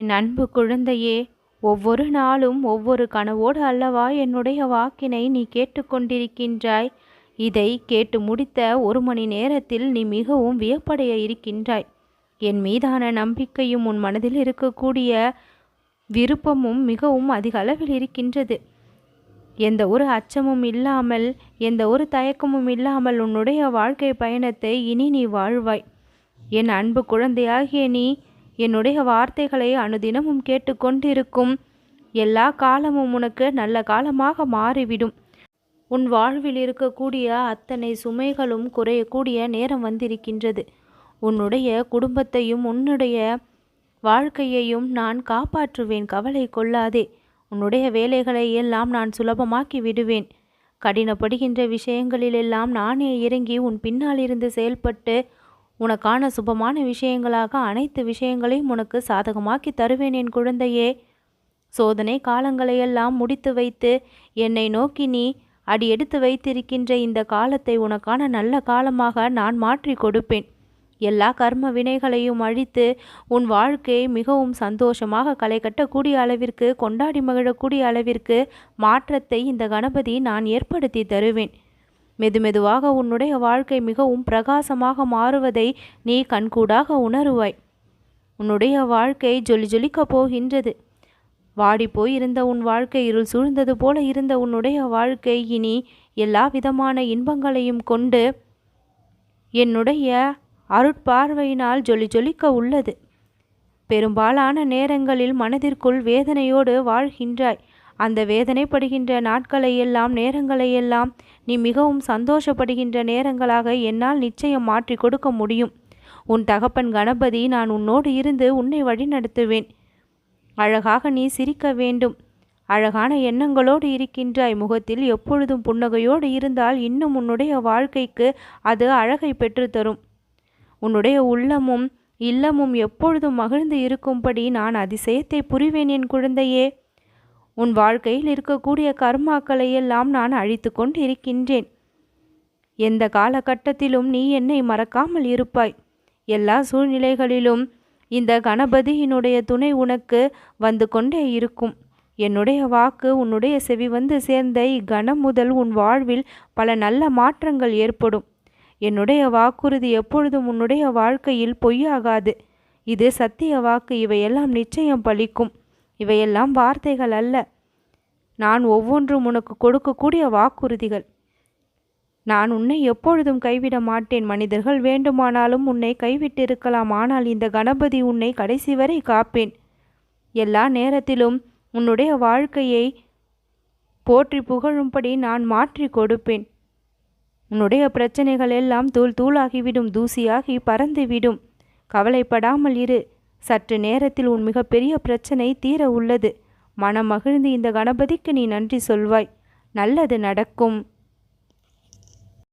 என் அன்பு குழந்தையே, ஒவ்வொரு நாளும் ஒவ்வொரு கனவோடு அல்லவா என்னுடைய வாக்கினை நீ கேட்டுக்கொண்டிருக்கின்றாய். இதை கேட்டு முடித்த 1 மணி நேரத்தில் நீ மிகவும் வியப்படைய இருக்கின்றாய். என் மீதான நம்பிக்கையும் உன் மனதில் இருக்கக்கூடிய விருப்பமும் மிகவும் அதிக அளவில் இருக்கின்றது. எந்த ஒரு அச்சமும் இல்லாமல், எந்த ஒரு தயக்கமும் இல்லாமல் உன்னுடைய வாழ்க்கை பயணத்தை இனி நீ வாழ்வாய். என் அன்பு குழந்தையாகிய நீ என்னுடைய வார்த்தைகளை அனுதினமும் கேட்டுக்கொண்டிருக்கும் எல்லா காலமும் உனக்கு நல்ல காலமாக மாறிவிடும். உன் வாழ்வில் இருக்கக்கூடிய அத்தனை சுமைகளும் குறையக்கூடிய நேரம் வந்திருக்கின்றது. உன்னுடைய குடும்பத்தையும் உன்னுடைய வாழ்க்கையையும் நான் காப்பாற்றுவேன், கவலை கொள்ளாதே. உன்னுடைய வேலைகளை எல்லாம் நான் சுலபமாக்கி விடுவேன். கடினப்படுகின்ற விஷயங்களிலெல்லாம் நானே இறங்கி உன் பின்னால் இருந்து செயல்பட்டு உனக்கான சுபமான விஷயங்களாக அனைத்து விஷயங்களையும் உனக்கு சாதகமாக்கி தருவேன் என் குழந்தையே. சோதனை காலங்களையெல்லாம் முடித்து வைத்து என்னை நோக்கி நீ அடி எடுத்து வைத்திருக்கின்ற இந்த காலத்தை உனக்கான நல்ல காலமாக நான் மாற்றி கொடுப்பேன். எல்லா கர்ம வினைகளையும் அழித்து உன் வாழ்க்கையை மிகவும் சந்தோஷமாக களை கட்டக்கூடிய அளவிற்கு, கொண்டாடி மகிழக்கூடிய அளவிற்கு மாற்றத்தை இந்த கணபதி நான் ஏற்படுத்தி தருவேன். மெதுமெதுவாக உன்னுடைய வாழ்க்கை மிகவும் பிரகாசமாக மாறுவதை நீ கண்கூடாக உணருவாய். உன்னுடைய வாழ்க்கை ஜொலி ஜொலிக்கப் போகின்றது. வாடி போயிருந்த உன் வாழ்க்கை, இருள் சூழ்ந்தது போல இருந்த உன்னுடைய வாழ்க்கை இனி எல்லா விதமான இன்பங்களையும் கொண்டு என்னுடைய அருட்பார்வையினால் ஜொலி ஜொலிக்க உள்ளது. பெரும்பாலான நேரங்களில் மனதிற்குள் வேதனையோடு வாழ்கின்றாய். அந்த வேதனைப்படுகின்ற நாட்களையெல்லாம், நேரங்களையெல்லாம் நீ மிகவும் சந்தோஷப்படுகின்ற நேரங்களாக என்னால் நிச்சயம் மாற்றி கொடுக்க முடியும். உன் தகப்பன் கணபதி நான் உன்னோடு இருந்து உன்னை வழிநடத்துவேன். அழகாக நீ சிரிக்க வேண்டும். அழகான எண்ணங்களோடு இருக்கின்றாய். முகத்தில் எப்பொழுதும் புன்னகையோடு இருந்தால் இன்னும் உன்னுடைய வாழ்க்கைக்கு அது அழகை பெற்றுத்தரும். உன்னுடைய உள்ளமும் இல்லமும் எப்பொழுதும் மகிழ்ந்து இருக்கும்படி நான் அதிசயத்தை புரிவேன் என் குழந்தையே. உன் வாழ்க்கையில் இருக்கக்கூடிய கர்மாக்களை எல்லாம் நான் அழித்து கொண்டு இருக்கின்றேன். எந்த காலகட்டத்திலும் நீ என்னை மறக்காமல் இருப்பாய். எல்லா சூழ்நிலைகளிலும் இந்த கணபதியினுடைய துணை உனக்கு வந்து கொண்டே இருக்கும். என்னுடைய வாக்கு உன்னுடைய செவி வந்து சேர்ந்த இக்கணம் முதல் உன் வாழ்வில் பல நல்ல மாற்றங்கள் ஏற்படும். என்னுடைய வாக்குறுதி எப்பொழுதும் உன்னுடைய வாழ்க்கையில் பொய்யாகாது. இது சத்திய வாக்கு. இவையெல்லாம் நிச்சயம் பலிக்கும். இவையெல்லாம் வார்த்தைகள் அல்ல. நான் ஒவ்வொன்றும் உனக்கு கொடுக்கக்கூடிய வாக்குறுதிகள். நான் உன்னை எப்பொழுதும் கைவிட மாட்டேன். மனிதர்கள் வேண்டுமானாலும் உன்னை கைவிட்டிருக்கலாம். ஆனால் இந்த கணபதி உன்னை கடைசி வரை காப்பேன். எல்லா நேரத்திலும் உன்னுடைய வாழ்க்கையை போற்றி புகழும்படி நான் மாற்றி கொடுப்பேன். உன்னுடைய பிரச்சனைகள் எல்லாம் தூள் தூளாகிவிடும், தூசியாகி பறந்துவிடும். கவலைப்படாமல் இரு. சற்று நேரத்தில் உன் மிகப்பெரிய பிரச்சனை தீர உள்ளது. மனம் மகிழ்ந்து இந்த கணபதிக்கு நீ நன்றி சொல்வாய். நல்லது நடக்கும்.